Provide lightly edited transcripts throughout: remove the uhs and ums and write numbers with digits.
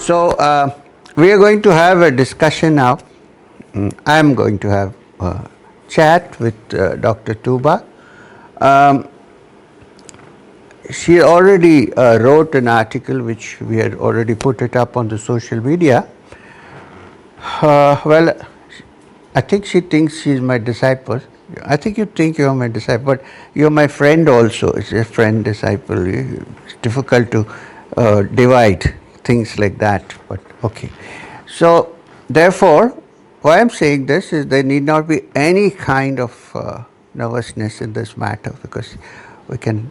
We are going to have a discussion now. I am going to have a chat with Dr. Tooba. Um, she already wrote an article which we had already put it up on the social media. Well, I think she thinks she's my disciple. I think you think you're my disciple, but you're my friend also. It's a friend disciple. It's difficult to divide things like that, but okay. So, therefore, why I'm saying this is there need not be any kind of nervousness in this matter because we can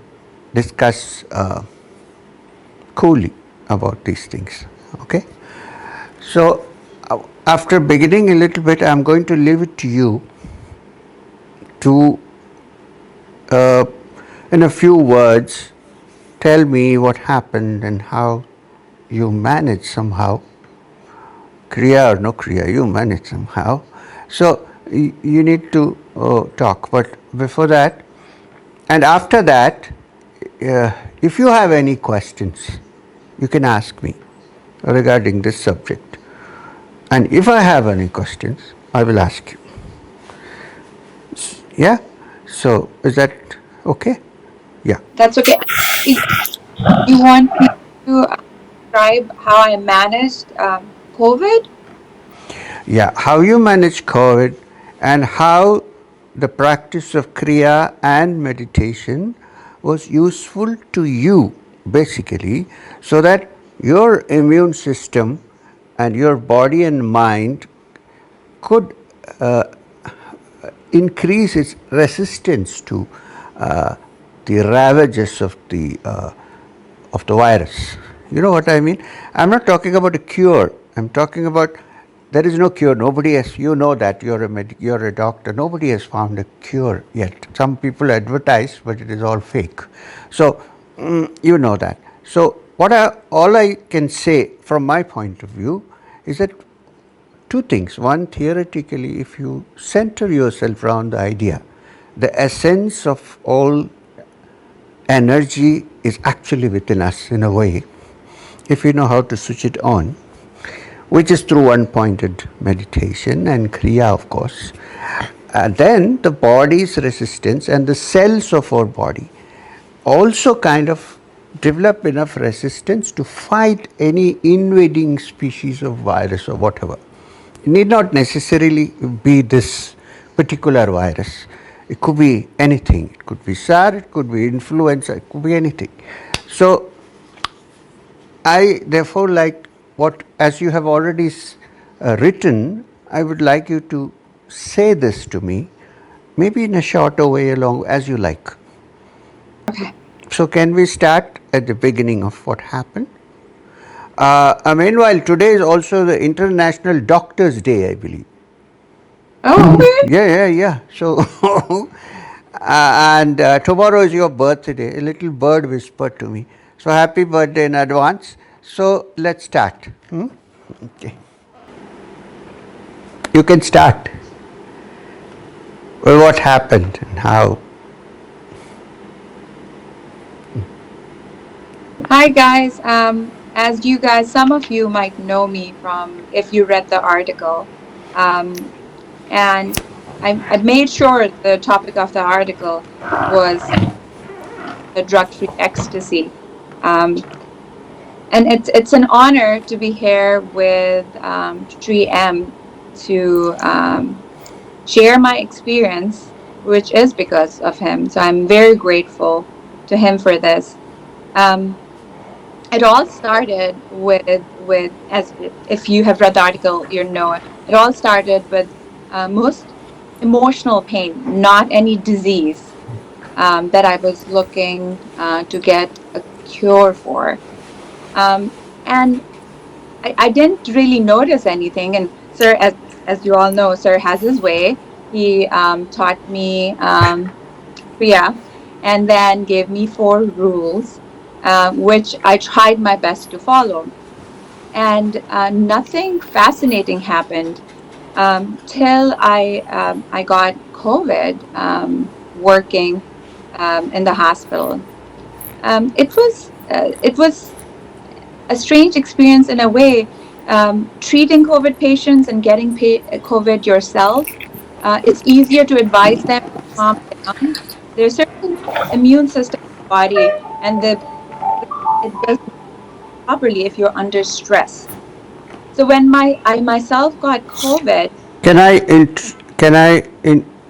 discuss coolly about these things. Okay? So, after beginning a little bit, I'm going to leave it to you to, in a few words, tell me what happened and how you managed somehow. Kriya or no Kriya, you managed somehow. So, you need to talk. But before that, and after that, if you have any questions, you can ask me regarding this subject. And if I have any questions, I will ask you. Yeah? So, is that okay? Yeah. That's okay. You want me to describe how I managed COVID? Yeah. How you manage COVID and how the practice of Kriya and meditation was useful to you, basically, so that your immune system and your body and mind could increase its resistance to the ravages of the virus. You know what I mean? I'm not talking about a cure. I'm talking about there is no cure. Nobody has. You know that you're a doctor. Nobody has found a cure yet. Some people advertise, but it is all fake. So you know that. So all I can say from my point of view is that two things. One, theoretically, if you center yourself around the idea, the essence of all energy is actually within us in a way, if you know how to switch it on, which is through one-pointed meditation and Kriya, of course. Then the body's resistance and the cells of our body also kind of develop enough resistance to fight any invading species of virus or whatever. It need not necessarily be this particular virus. It could be anything. It could be SARS, it could be influenza, it could be anything. So, I therefore like what, as you have already written, I would like you to say this to me, maybe in a shorter way along as you like. Okay. So, can we start at the beginning of what happened? Meanwhile, today is also the International Doctors' Day, I believe. Oh, okay. Yeah. So, and tomorrow is your birthday. A little bird whispered to me. So, happy birthday in advance. So, let's start. Okay. You can start. Well, what happened and how? Hi, guys. As you guys, some of you might know me from if you read the article. And I made sure the topic of the article was the drug-free ecstasy. And it's an honor to be here with 3M to share my experience, which is because of him. So I'm very grateful to him for this. It all started with as if you have read the article, you know it all started with most emotional pain, not any disease that I was looking to get a cure for. And I didn't really notice anything. And Sir, as you all know, Sir has his way. He taught me Kriya and then gave me 4 rules, which I tried my best to follow. And nothing fascinating happened till I got COVID working in the hospital. It was a strange experience in a way. Treating COVID patients and getting COVID yourself, it's easier to advise them to calm down. There's certain immune system in the body, and it doesn't properly if you're under stress. So when I myself got COVID. Can I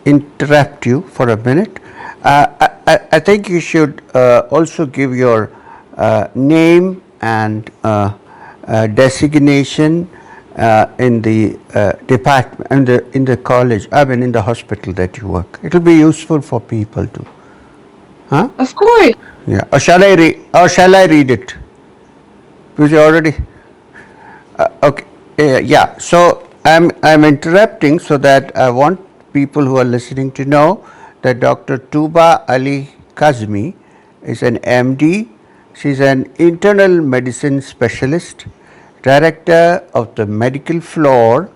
interrupt you for a minute? I think you should also give your name and designation in the department, in the college, I mean in the hospital that you work. It will be useful for people to, huh? Of course. Yeah. Or shall I read it? Because you already. Okay. Yeah. So I'm interrupting so that I want people who are listening to know that Dr. Tooba Ali Kazmi is an MD. She's an internal medicine specialist, director of the medical floor,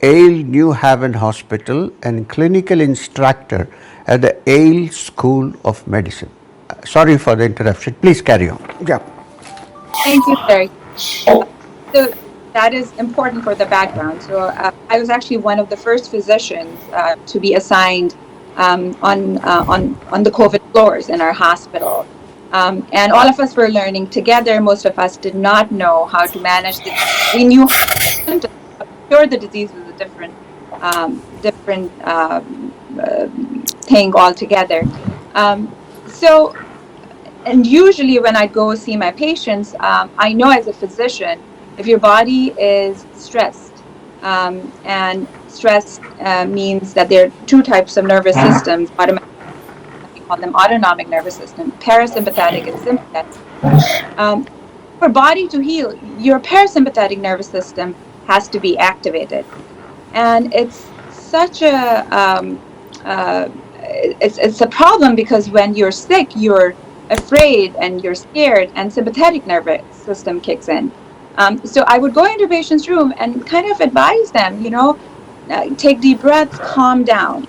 Yale New Haven Hospital, and clinical instructor at the Yale School of Medicine. Sorry for the interruption. Please carry on. Yeah. Thank you, sir. So that is important for the background. So I was actually one of the first physicians to be assigned on the COVID floors in our hospital. And all of us were learning together. Most of us did not know how to manage the disease. We knew symptoms, but sure the disease was a different thing altogether. So and usually when I go see my patients, I know as a physician, if your body is stressed, and stress means that there are two types of nervous systems, we call them autonomic nervous system, parasympathetic and sympathetic. For body to heal, your parasympathetic nervous system has to be activated. And it's such it's a problem because when you're sick, you're afraid and you're scared, and sympathetic nervous system kicks in. So I would go into a patient's room and kind of advise them, take deep breaths, calm down.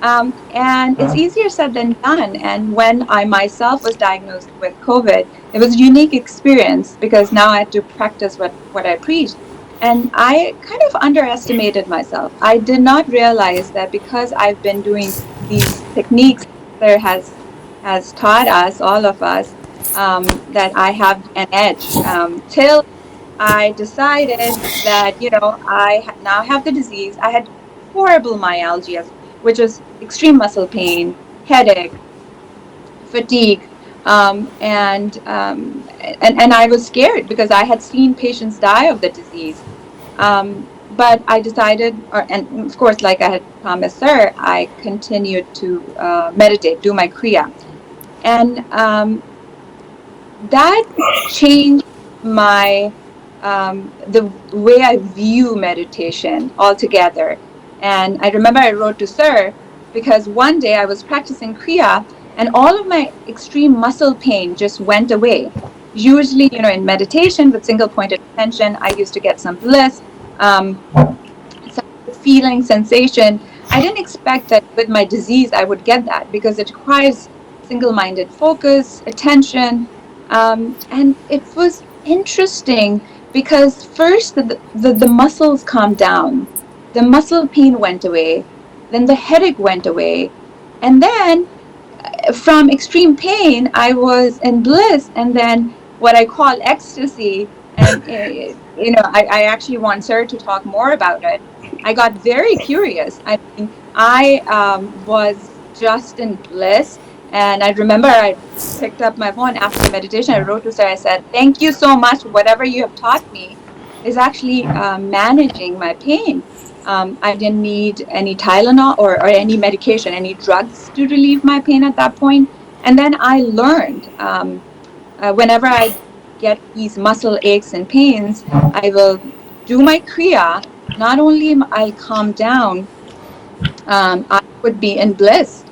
And it's easier said than done. And when I myself was diagnosed with COVID, it was a unique experience because now I had to practice what I preached. And I kind of underestimated myself. I did not realize that because I've been doing these techniques that has taught us, all of us, that I have an edge. Till I decided that, I now have the disease. I had horrible myalgia, which is extreme muscle pain, headache, fatigue, and I was scared because I had seen patients die of the disease. But I decided, and of course, like I had promised sir, I continued to meditate, do my Kriya, and that changed my the way I view meditation altogether. And I remember I wrote to sir because one day I was practicing Kriya and all of my extreme muscle pain just went away. Usually, in meditation with single pointed attention, I used to get some bliss, some feeling, sensation. I didn't expect that with my disease I would get that because it requires single-minded focus, attention, and it was interesting because first the muscles calmed down, the muscle pain went away, then the headache went away, and then from extreme pain I was in bliss, and then what I call ecstasy. And I actually want sir to talk more about it. I got very curious. I mean, I was just in bliss, and I remember I picked up my phone after the meditation. I wrote to sir. I said, "Thank you so much. Whatever you have taught me is actually managing my pain. I didn't need any Tylenol or any medication, any drugs to relieve my pain at that point." And then I learned whenever I get these muscle aches and pains, I will do my Kriya. Not only I'll calm down, I would be in bliss.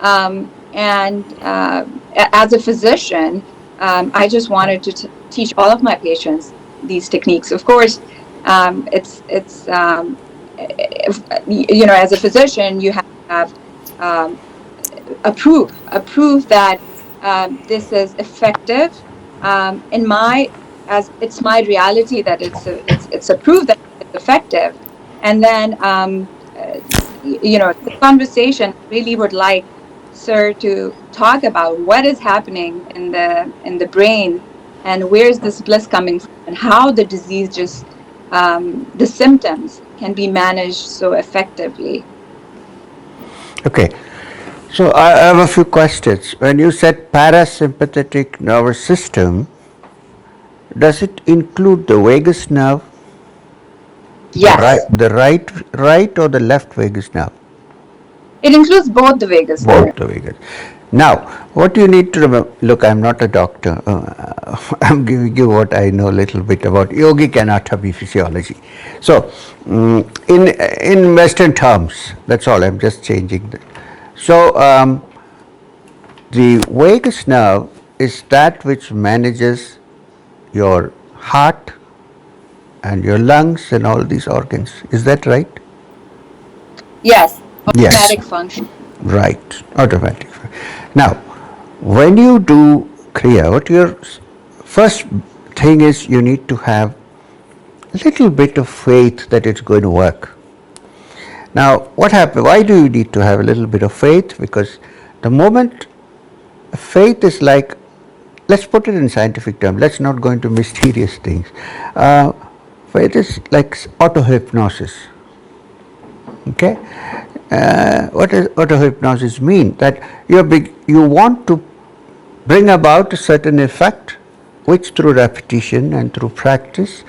And as a physician, I just wanted to teach all of my patients these techniques. Of course, it's as a physician, you have to have a proof that this is effective. In my as it's my reality that it's a proof that it's effective. And then the conversation really would like sir to talk about what is happening in the brain, and where's this bliss coming from, and how the disease just the symptoms can be managed so effectively. Okay. So I have a few questions. When you said parasympathetic nervous system, does it include the vagus nerve, Yes, right or the left vagus nerve? it includes both the vagus nerve. Both the vagus. Now, what you need to remember. Look, I'm not a doctor. I'm giving you what I know a little bit about yogic anatomy, physiology. So, in Western terms, that's all. I'm just changing that. So, the vagus nerve is that which manages your heart and your lungs and all these organs. Is that right? Yes, Yes. automatic function. Right. Automatic. Now, when you do Kriya, what your first thing is, you need to have a little bit of faith that it's going to work. Now, what happens? Why do you need to have a little bit of faith? Because the moment faith is like, let's put it in scientific terms, let's not go into mysterious things. Faith is like auto hypnosis. Okay? What does auto hypnosis mean? That you want to bring about a certain effect, which through repetition and through practice,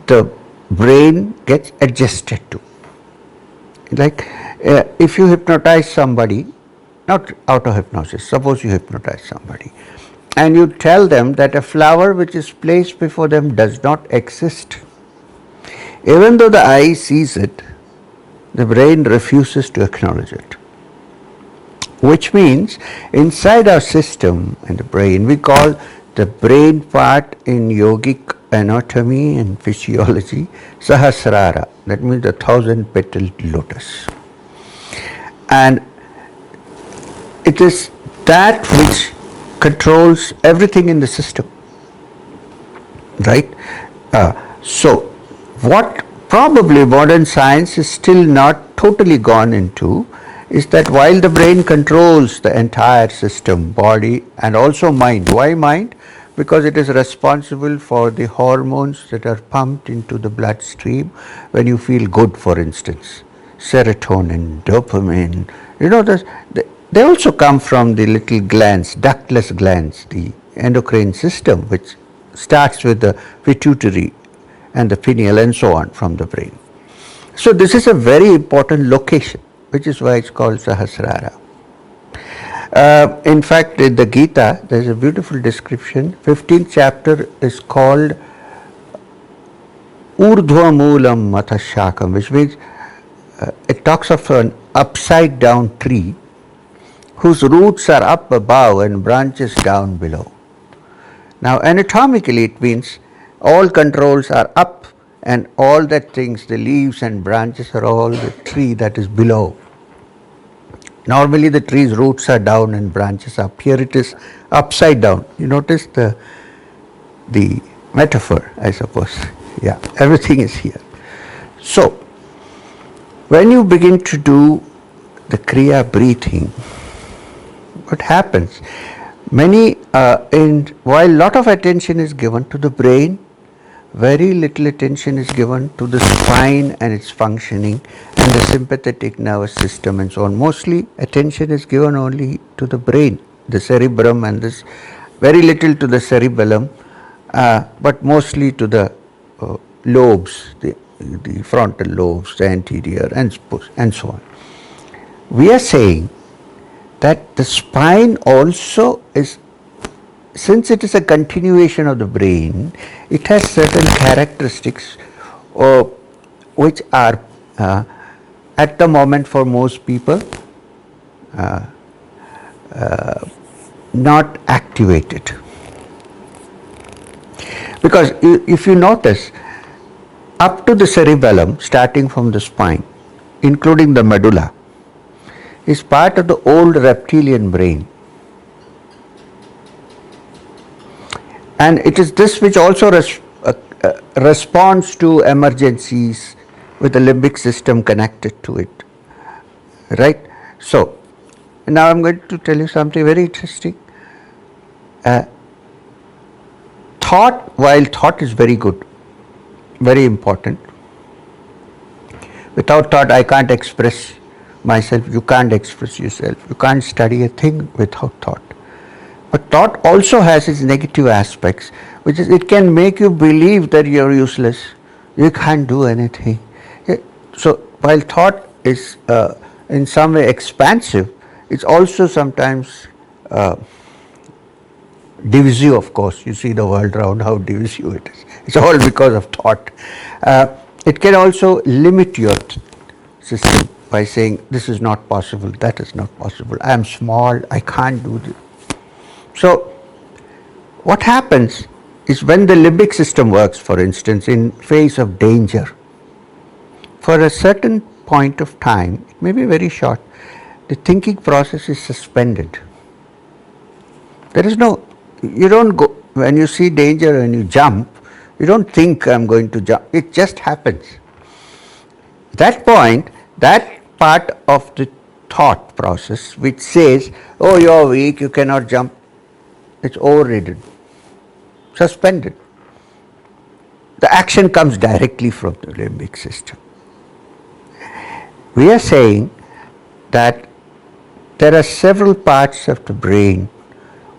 the brain gets adjusted to. Like if you hypnotize somebody, not auto hypnosis, suppose you hypnotize somebody and you tell them that a flower which is placed before them does not exist. Even though the eye sees it, the brain refuses to acknowledge it. Which means inside our system in the brain, we call the brain part in yogic anatomy and physiology Sahasrara. That means the 1,000-petaled lotus. And it is that which controls everything in the system. Right? So, what probably modern science is still not totally gone into is that while the brain controls the entire system, body and also mind. Why mind? Because it is responsible for the hormones that are pumped into the bloodstream when you feel good, for instance. Serotonin, dopamine, they also come from the little glands, ductless glands, the endocrine system, which starts with the pituitary and the pineal and so on from the brain. So this is a very important location, which is why it's called Sahasrara. In fact, in the Gita, there's a beautiful description. 15th chapter is called Urdhva Moolam Matashakam, which means it talks of an upside down tree whose roots are up above and branches down below. Now, anatomically, it means all controls are up and all that things, the leaves and branches are all the tree that is below. Normally, the tree's roots are down and branches up. Here it is upside down. You notice the metaphor, I suppose. Yeah, everything is here. So, when you begin to do the Kriya breathing, what happens? While a lot of attention is given to the brain, very little attention is given to the spine and its functioning and the sympathetic nervous system and so on. Mostly attention is given only to the brain, the cerebrum, and this very little to the cerebellum, but mostly to the lobes, the frontal lobes, the anterior, and so on. We are saying that the spine also is, since it is a continuation of the brain, it has certain characteristics which are at the moment for most people not activated. Because if you notice, up to the cerebellum, starting from the spine, including the medulla, is part of the old reptilian brain. And it is this which also responds to emergencies with the limbic system connected to it. Right? So, now I'm going to tell you something very interesting. Thought, while thought is very good, very important, without thought I can't express myself, you can't express yourself, you can't study a thing without thought. But thought also has its negative aspects, which is it can make you believe that you're useless, you can't do anything. So while thought is in some way expansive, it's also sometimes divisive, of course. You see the world around, how divisive it is. It's all because of thought. It can also limit your system by saying, this is not possible, that is not possible, I am small, I can't do this. So, what happens is when the limbic system works, for instance, in face of danger, for a certain point of time, it may be very short, the thinking process is suspended. There is no, you don't go, when you see danger and you jump, you don't think I'm going to jump, it just happens. That point, that part of the thought process which says, oh, you're weak, you cannot jump, it's overridden, suspended. The action comes directly from the limbic system. We are saying that there are several parts of the brain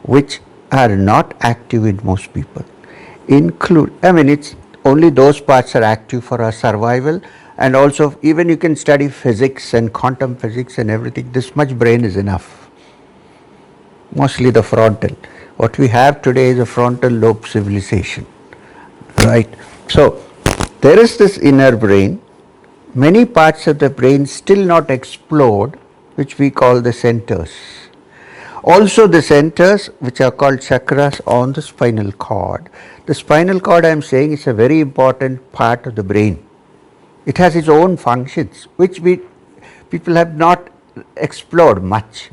which are not active in most people. It's only those parts are active for our survival, and also even you can study physics and quantum physics and everything, this much brain is enough. Mostly the frontal. What we have today is a frontal lobe civilization, right? So there is this inner brain, many parts of the brain still not explored, which we call the centers. Also the centers which are called chakras on the spinal cord. The spinal cord, I am saying, is a very important part of the brain. It has its own functions which people have not explored much.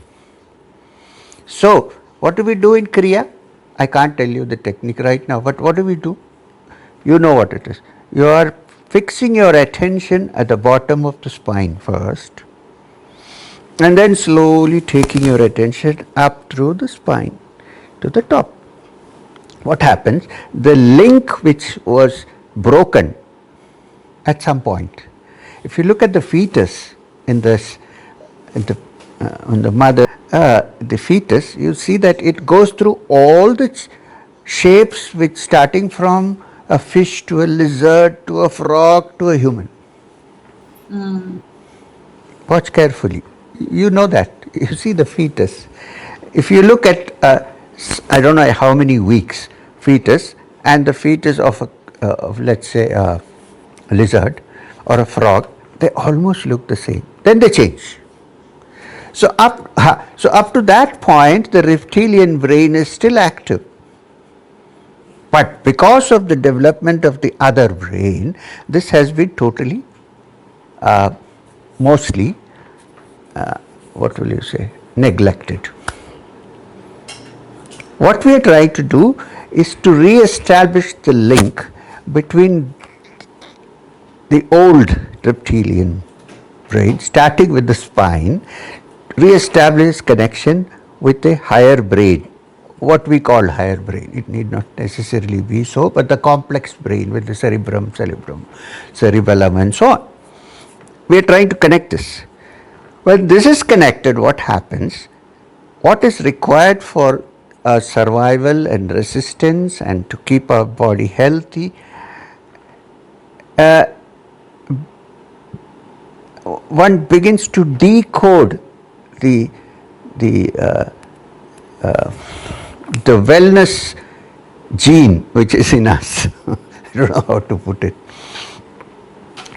So what do we do in Kriya? I can't tell you the technique right now, but what do we do? You know what it is. You are fixing your attention at the bottom of the spine first, and then slowly taking your attention up through the spine to the top. What happens? The link which was broken at some point. If you look at the fetus in the mother, the fetus, you see that it goes through all the shapes, which starting from a fish to a lizard to a frog to a human. Watch carefully. You know that. You see the fetus. If you look at, I don't know how many weeks fetus and the fetus of let's say a lizard or a frog, they almost look the same. Then they change. So up to that point, the reptilian brain is still active. But because of the development of the other brain, this has been totally, mostly, what will you say, neglected. What we are trying to do is to re-establish the link between the old reptilian brain, starting with the spine, re-establish connection with the higher brain, what we call higher brain. It need not necessarily be so, but the complex brain with the cerebrum, cerebellum and so on. We are trying to connect this. When this is connected, what happens? What is required for survival and resistance and to keep our body healthy? One begins to decode the wellness gene which is in us. I don't know how to put it.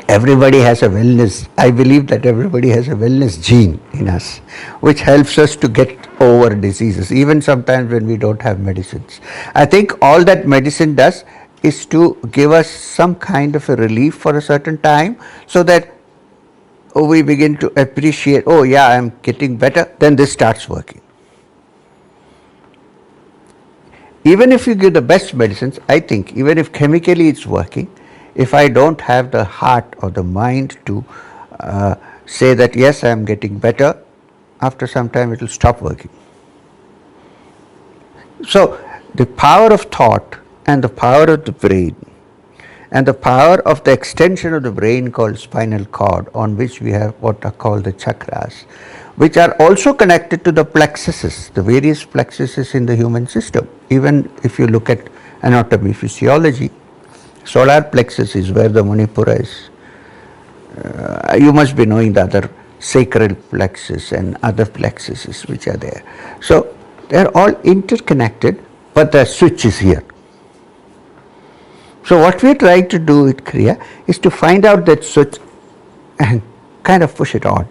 Everybody has a wellness, I believe that everybody has a wellness gene in us, which helps us to get over diseases, even sometimes when we don't have medicines. I think all that medicine does is to give us some kind of a relief for a certain time, so that we begin to appreciate, oh yeah, I'm getting better, then this starts working. Even if you give the best medicines, I think, even if chemically it's working, if I don't have the heart or the mind to say that yes, I am getting better, after some time it will stop working. So the power of thought and the power of the brain and the power of the extension of the brain called spinal cord, on which we have what are called the chakras, which are also connected to the plexuses, the various plexuses in the human system. Even if you look at anatomy, physiology, solar plexus is where the Manipura is. You must be knowing the other sacral plexus and other plexuses which are there. So they are all interconnected, but the switch is here. So what we are trying to do with Kriya is to find out that switch and kind of push it on.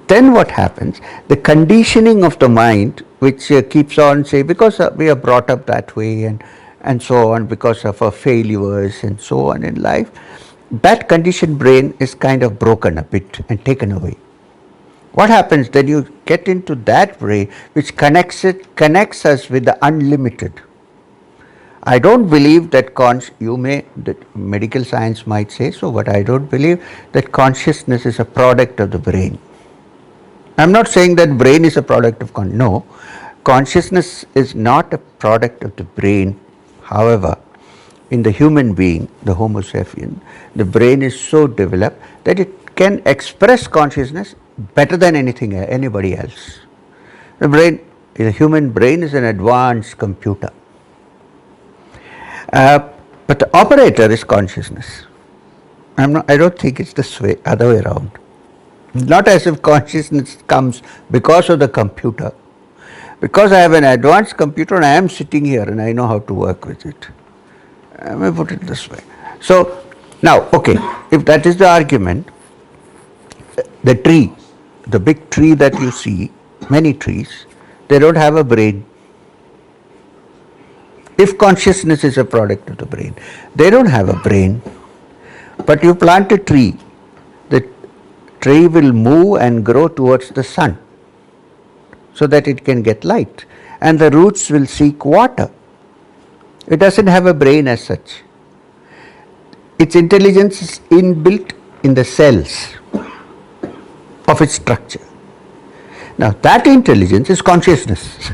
Then what happens? The conditioning of the mind, which keeps on say, because we are brought up that way and so on, because of our failures and so on in life, that conditioned brain is kind of broken a bit and taken away. What happens? Then you get into that brain which connects us with the unlimited. I don't believe that that medical science might say so, but I don't believe that consciousness is a product of the brain. I'm not saying that brain is a product of no, consciousness is not a product of the brain. However, in the human being, the Homo sapien, the brain is so developed that it can express consciousness better than anybody else. The human brain is an advanced computer. But the operator is consciousness. I don't think it's this way, other way around. Not as if consciousness comes because of the computer. Because I have an advanced computer and I am sitting here and I know how to work with it. I may put it this way. So now, okay, if that is the argument, the tree, the big tree that you see, many trees, they don't have a brain. If consciousness is a product of the brain, they don't have a brain. But you plant a tree, the tree will move and grow towards the sun so that it can get light, and the roots will seek water. It doesn't have a brain as such. Its intelligence is inbuilt in the cells of its structure. Now that intelligence is consciousness.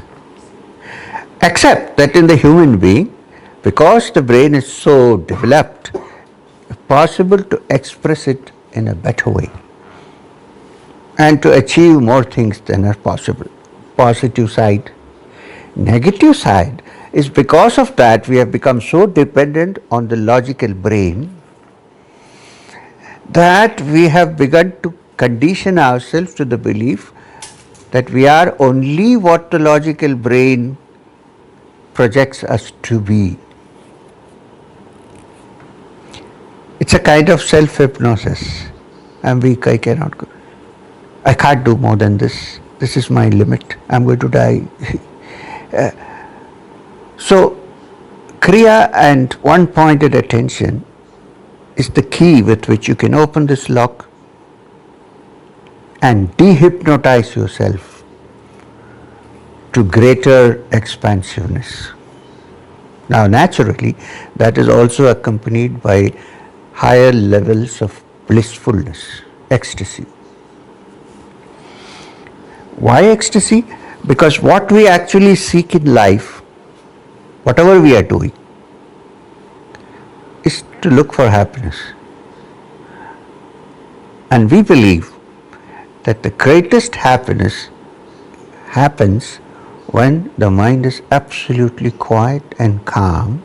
Except that in the human being, because the brain is so developed, it's possible to express it in a better way and to achieve more things than are possible. Positive side. Negative side is because of that we have become so dependent on the logical brain that we have begun to condition ourselves to the belief that we are only what the logical brain projects us to be. It's a kind of self-hypnosis. I'm weak, I cannot go. I can't do more than this. This is my limit. I'm going to die. So, Kriya and one-pointed attention is the key with which you can open this lock and dehypnotize yourself to greater expansiveness. Now naturally, that is also accompanied by higher levels of blissfulness, ecstasy. Why ecstasy? Because what we actually seek in life, whatever we are doing, is to look for happiness. And we believe that the greatest happiness happens when the mind is absolutely quiet and calm,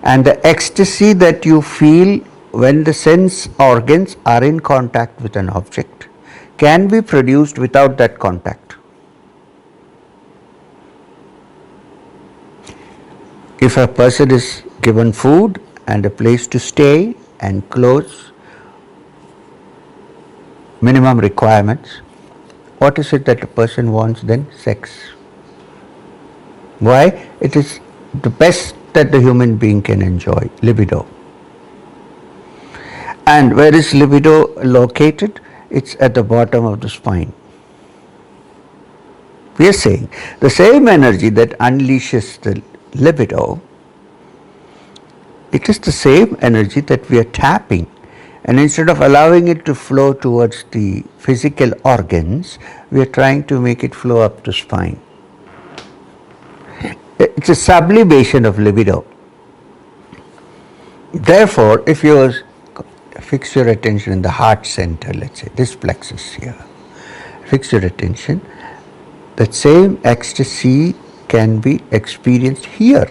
and the ecstasy that you feel when the sense organs are in contact with an object can be produced without that contact. If a person is given food and a place to stay and clothes, minimum requirements, what is it that a person wants then? Sex. Why? It is the best that the human being can enjoy, libido. And where is libido located? It's at the bottom of the spine. We are saying the same energy that unleashes the libido, it is the same energy that we are tapping. And instead of allowing it to flow towards the physical organs, we are trying to make it flow up the spine. It's a sublimation of libido. Therefore, if you fix your attention in the heart center, let's say this plexus here, fix your attention, that same ecstasy can be experienced here.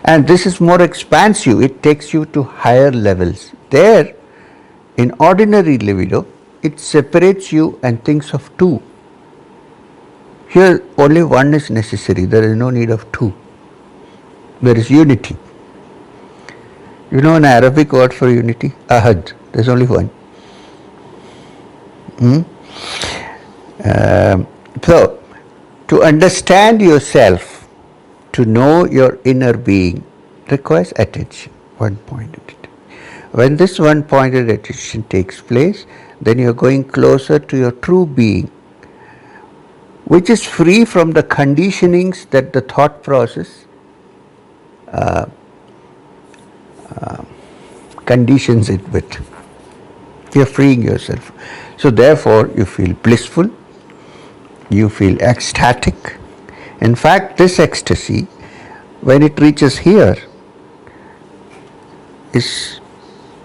And this is more expansive, it takes you to higher levels. There, in ordinary libido, it separates you and thinks of two. Here, only one is necessary, there is no need of two. There is unity. You know an Arabic word for unity? Ahad. There's only one. So, to understand yourself, to know your inner being, requires attention, one pointed attention. When this one pointed attention takes place, then you're going closer to your true being, which is free from the conditionings that the thought process conditions it with. You're freeing yourself. So therefore you feel blissful, you feel ecstatic. In fact, this ecstasy, when it reaches here, is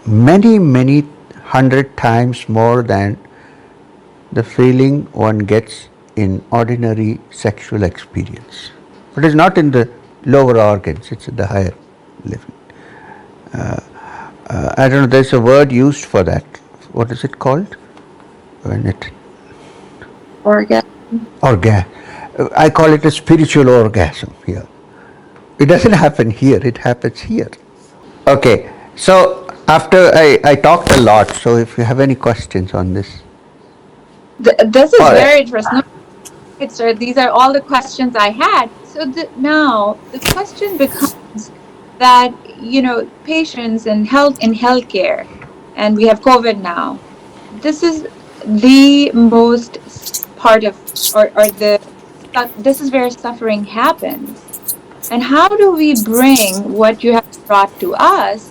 many, many 100 times more than the feeling one gets in ordinary sexual experience. It is not in the lower organs, it's at the higher level. I don't know, there's a word used for that. What is it called? When it Orgasm. I call it a spiritual orgasm here. It doesn't happen here, it happens here. Okay, so after I talked a lot, so if you have any questions on this. This is very interesting. Right, sir, these are all the questions I had. So now the question becomes that, patients in healthcare, and we have COVID now. This is the most part of, or this is where suffering happens. And how do we bring what you have brought to us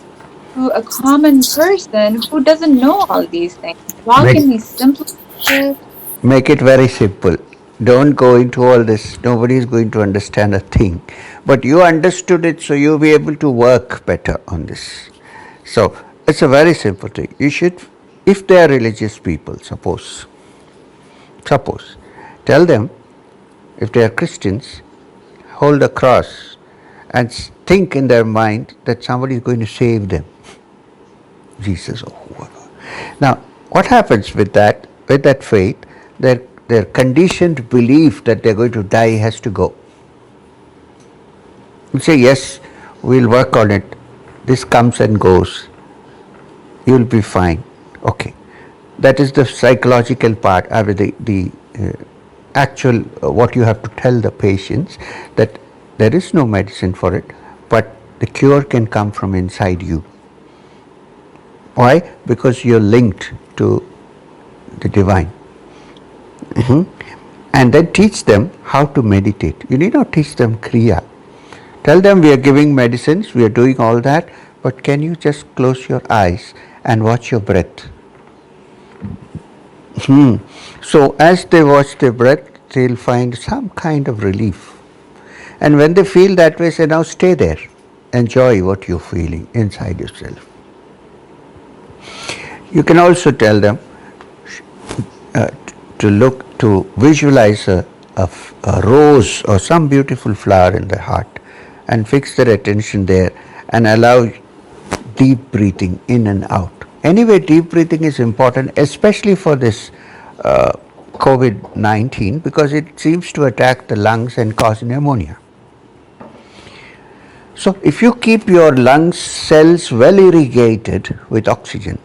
to a common person who doesn't know all these things? How can we simplify it? Make it very simple. Don't go into all this. Nobody is going to understand a thing. But you understood it, so you'll be able to work better on this. So it's a very simple thing. You should, if they are religious people, suppose, tell them, if they are Christians, hold a cross and think in their mind that somebody is going to save them, Jesus or whoever. Now, what happens with that faith? Their conditioned belief that they're going to die has to go. You say, yes, we'll work on it. This comes and goes. You'll be fine. Okay. That is the psychological part, the actual what you have to tell the patients, that there is no medicine for it, but the cure can come from inside you. Why? Because you're linked to the divine. And then teach them how to meditate. You need not teach them Kriya. Tell them we are giving medicines, we are doing all that, but can you just close your eyes and watch your breath? So as they watch their breath, they'll find some kind of relief. And when they feel that way, say, now stay there. Enjoy what you're feeling inside yourself. You can also tell them to visualize a rose or some beautiful flower in their heart and fix their attention there and allow deep breathing in and out. Anyway, deep breathing is important, especially for this COVID-19, because it seems to attack the lungs and cause pneumonia. So if you keep your lung cells well irrigated with oxygen,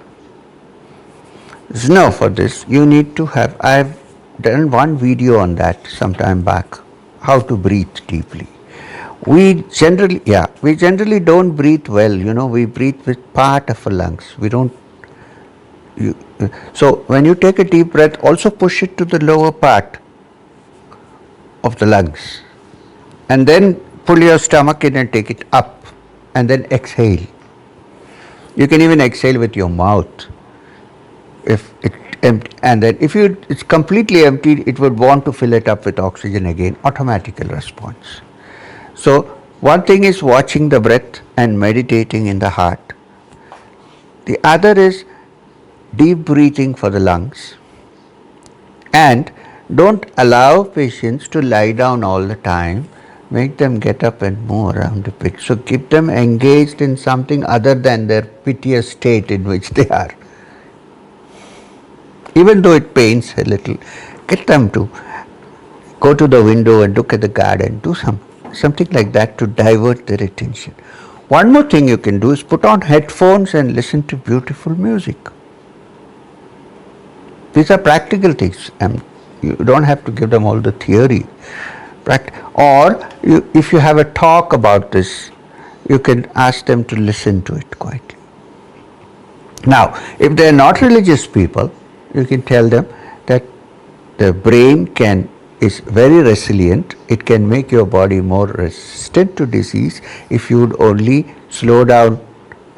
now for this you need to have, I've done one video on that some time back, how to breathe deeply. We generally don't breathe well, we breathe with part of our lungs. We don't. So when you take a deep breath, also push it to the lower part of the lungs, and then pull your stomach in and take it up, and then exhale. You can even exhale with your mouth. If it empty, and then if it's completely empty, it would want to fill it up with oxygen again, automatical response. So one thing is watching the breath and meditating in the heart. The other is deep breathing for the lungs. And don't allow patients to lie down all the time. Make them get up and move around a bit. So keep them engaged in something other than their piteous state in which they are. Even though it pains a little, get them to go to the window and look at the garden, do something like that to divert their attention. One more thing you can do is put on headphones and listen to beautiful music. These are practical things. You don't have to give them all the theory. Or if you have a talk about this, you can ask them to listen to it quietly. Now, if they are not religious people, you can tell them that the brain is very resilient. It can make your body more resistant to disease if you would only slow down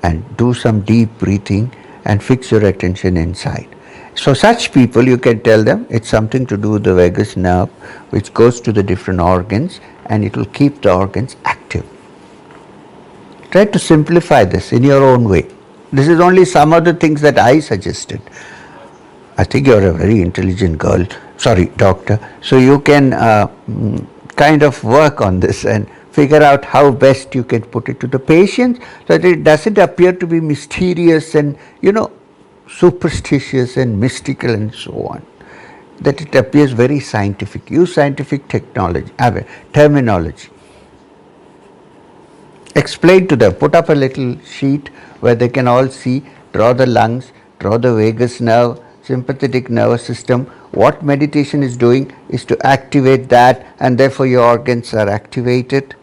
and do some deep breathing and fix your attention inside. So such people, you can tell them it's something to do with the vagus nerve, which goes to the different organs, and it will keep the organs active. Try to simplify this in your own way. This is only some of the things that I suggested. I think you're a very intelligent girl, doctor. So you can kind of work on this and figure out how best you can put it to the patient so that it doesn't appear to be mysterious and, superstitious and mystical and so on. That it appears very scientific. Use scientific terminology. Explain to them, put up a little sheet where they can all see, draw the lungs, draw the vagus nerve, sympathetic nervous system. What meditation is doing is to activate that, and therefore your organs are activated.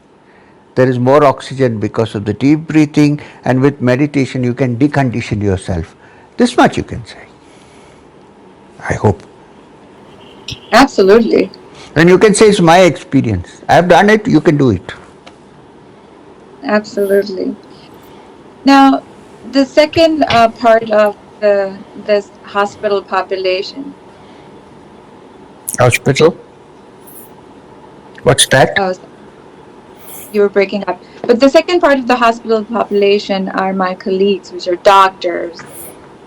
There is more oxygen because of the deep breathing, and with meditation you can decondition yourself. This much you can say. I hope. Absolutely. And you can say it's my experience. I have done it, you can do it. Absolutely. Now, the second part of this hospital population. Hospital? What's that? Oh, you were breaking up. But the second part of the hospital population are my colleagues, which are doctors,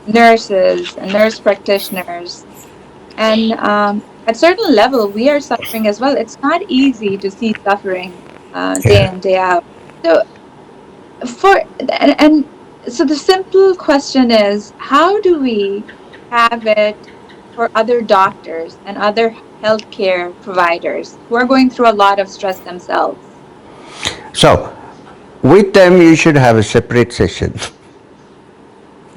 nurses, and nurse practitioners. And at certain level, we are suffering as well. It's not easy to see suffering day in, day out. So so the simple question is, how do we have it for other doctors and other healthcare providers who are going through a lot of stress themselves? So, with them you should have a separate session.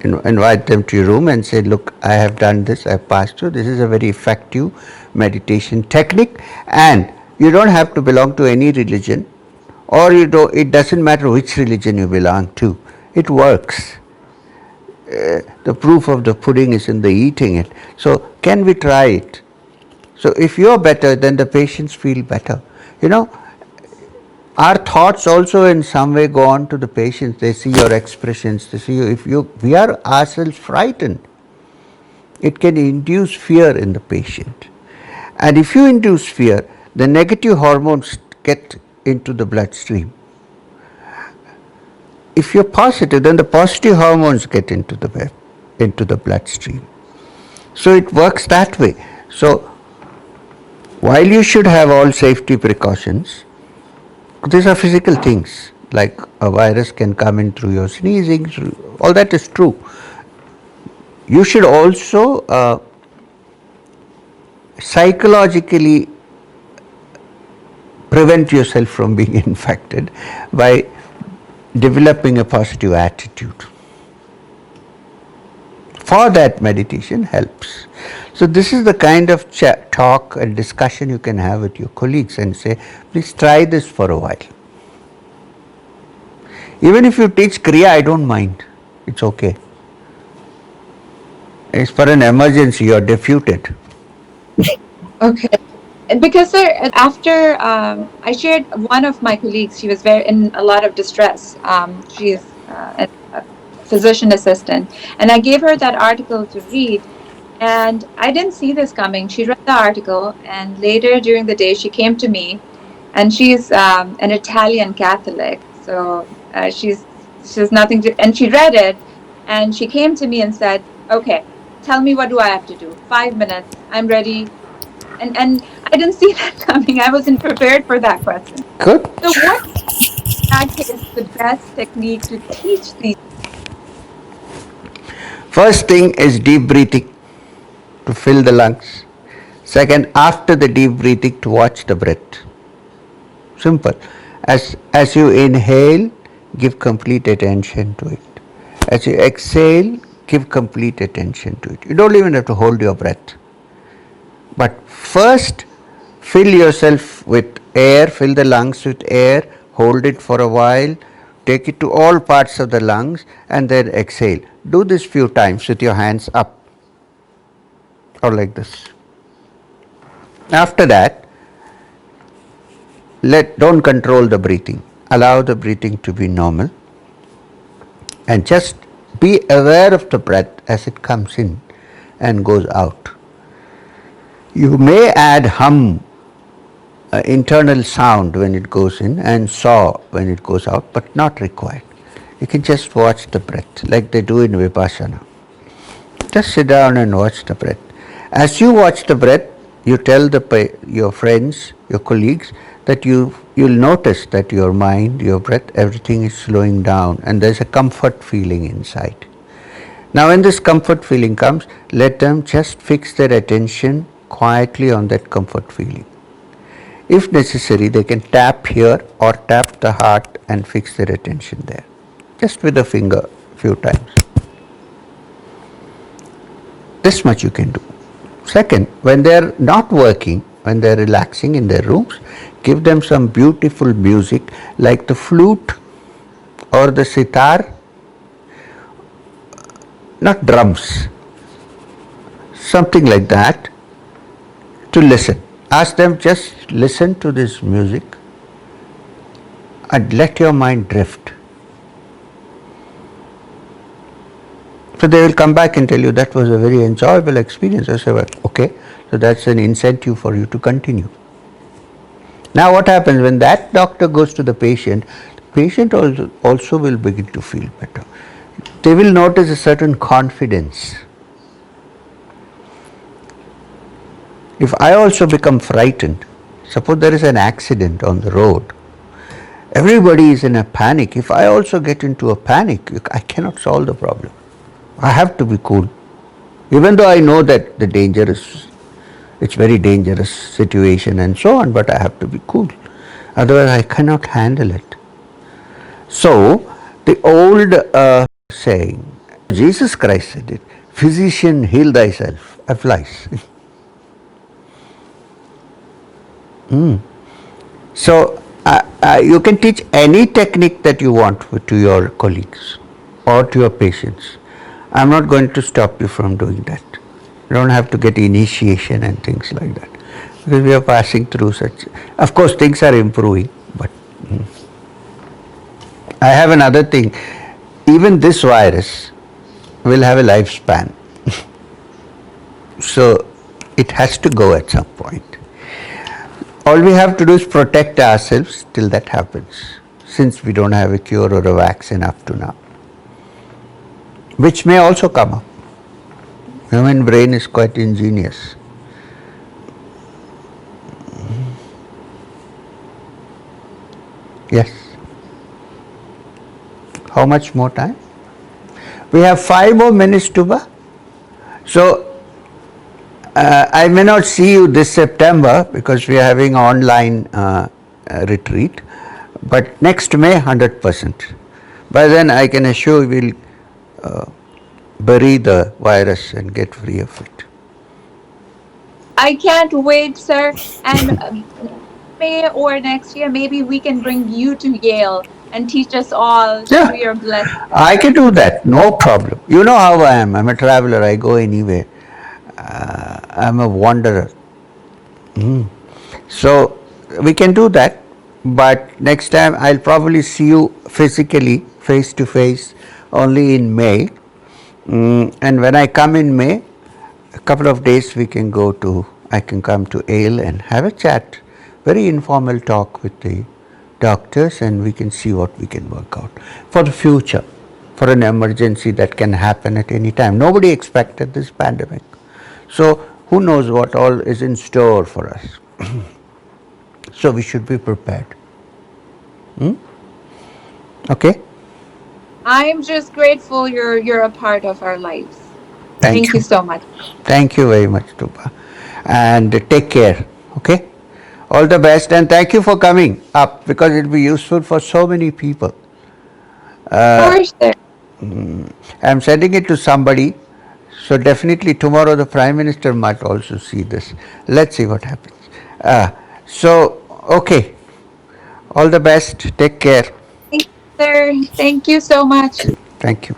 Invite them to your room and say, look, I have done this, I have passed through, this is a very effective meditation technique, and you don't have to belong to any religion, or it doesn't matter which religion you belong to, it works. The proof of the pudding is in the eating it. So can we try it? So if you're better, then the patients feel better. Our thoughts also in some way go on to the patients. They see your expressions, they see you. We are ourselves frightened. It can induce fear in the patient. And if you induce fear, the negative hormones get into the bloodstream. If you're positive, then the positive hormones get into the bloodstream. So it works that way. So while you should have all safety precautions, these are physical things, like a virus can come in through your sneezing, all that is true. You should also psychologically prevent yourself from being infected by developing a positive attitude. For that, meditation helps. So this is the kind of talk and discussion you can have with your colleagues and say, please try this for a while. Even if you teach Kriya, I don't mind. It's okay. It's for an emergency, you're deputed. Okay. Because sir, after I shared, one of my colleagues, she was very in a lot of distress. She's a physician assistant, and I gave her that article to read. And I didn't see this coming. She read the article, and later during the day, she came to me, and she's an Italian Catholic, so she's nothing to. And she read it, and she came to me and said, "Okay, tell me, what do I have to do? 5 minutes. I'm ready." And I didn't see that coming. I wasn't prepared for that question. Good. So what, in that case, the best technique to teach these? First thing is deep breathing to fill the lungs. Second, after the deep breathing, to watch the breath. Simple. As you inhale, give complete attention to it. As you exhale, give complete attention to it. You don't even have to hold your breath. But first, fill yourself with air, fill the lungs with air, hold it for a while, take it to all parts of the lungs, and then exhale. Do this few times with your hands up or like this. After that, don't control the breathing. Allow the breathing to be normal, and just be aware of the breath as it comes in and goes out. You may add hum, internal sound when it goes in, and saw when it goes out, but not required. You can just watch the breath like they do in Vipassana. Just sit down and watch the breath. As you watch the breath, you tell your friends, your colleagues, that you'll notice that your mind, your breath, everything is slowing down, and there's a comfort feeling inside. Now when this comfort feeling comes, let them just fix their attention quietly on that comfort feeling. If necessary, they can tap here or tap the heart and fix their attention there, just with a finger few times. This much you can do. Second, when they are not working, when they are relaxing in their rooms, give them some beautiful music like the flute or the sitar, not drums, something like that, to listen. Ask them, just listen to this music and let your mind drift. So they will come back and tell you that was a very enjoyable experience. I say, well, okay, so that's an incentive for you to continue. Now what happens when that doctor goes to the patient also will begin to feel better. They will notice a certain confidence. If I also become frightened, suppose there is an accident on the road, everybody is in a panic. If I also get into a panic, I cannot solve the problem. I have to be cool. Even though I know that it's very dangerous situation and so on, but I have to be cool. Otherwise I cannot handle it. So the old saying, Jesus Christ said it, physician, heal thyself, applies. So you can teach any technique that you want to your colleagues or to your patients. I'm not going to stop you from doing that. You don't have to get initiation and things like that, because we are passing through such. Of course, things are improving, but I have another thing. Even this virus will have a lifespan. So it has to go at some point. All we have to do is protect ourselves till that happens, since we don't have a cure or a vaccine up to now, which may also come up. Human brain is quite ingenious. Yes. How much more time? We have 5 more minutes, Tooba. So I may not see you this September because we are having online retreat, but next May 100%. By then I can assure you we'll bury the virus and get free of it. I can't wait, sir. And May or next year, maybe we can bring you to Yale and teach us all through Yeah, your blessing. I can do that, no problem. You know how I am. I'm a traveler. I go anywhere. I'm a wanderer. So we can do that, but next time I'll probably see you physically, face to face, only in May. And when I come in May, a couple of days I can come to Yale and have a chat, very informal talk with the doctors, and we can see what we can work out for the future, for an emergency that can happen at any time. Nobody expected this pandemic. So who knows what all is in store for us. So we should be prepared. Okay? I'm just grateful you're a part of our lives. Thank Thank you you. so much. Thank you very much, Tuba. And take care. Okay? All the best, and thank you for coming up because it will be useful for so many people. Of course, sir. I'm sending it to somebody, so definitely tomorrow the Prime Minister might also see this. Let's see what happens. Uh, okay. All the best. Take care. Thank you, sir. Thank you so much. Thank you.